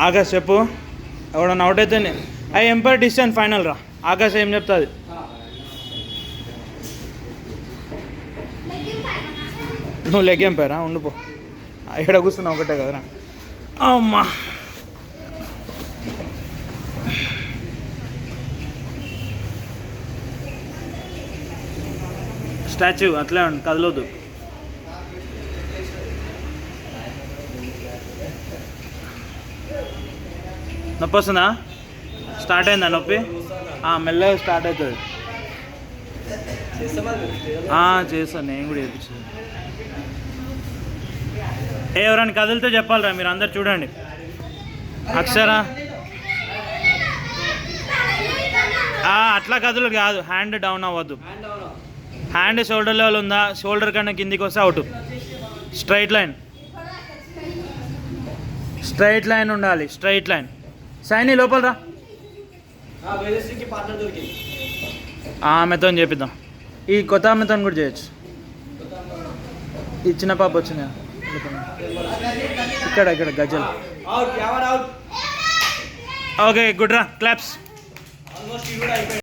ఆకాష్ చెప్పు, ఎవడన్నా అవుట్ అయితే ఐ ఎంపైర్ డిసిషన్ ఫైనల్ రా. ఆకాష్ ఏం చెప్తుంది? నువ్వు లెగ్ ఎంపైరా, ఉండిపో. ఇక్కడ కూర్చున్నావు ఒకటే కదరా. అమ్మా స్టాచ్యూ అట్లే ఉండి కదలొద్దు. నొప్పి వస్తుందా? స్టార్ట్ అయిందా నొప్పి? మెల్లగా స్టార్ట్ అవుతుంది. చేస్తాను, నేను కూడా చేయించాను. ఎవరైనా కదిలితే చెప్పాలరా, మీరు అందరు చూడండి. అక్షరా అట్లా కదులు కాదు, హ్యాండ్ డౌన్ అవ్వద్దు. హ్యాండ్ షోల్డర్ లెవెల్ ఉందా? షోల్డర్ కన్నా కిందికి వస్తే out. Straight line, straight line ఉండాలి, స్ట్రైట్ లైన్. సైని లోపల రా. ఆమెతో చేపిద్దాం. ఈ కొత్త ఆమెతో కూడా చేయొచ్చు. ఈ చిన్న పాప వచ్చింది ఇక్కడ ఇక్కడ గజల్. ఓకే గుడ్ రా, క్లాప్స్.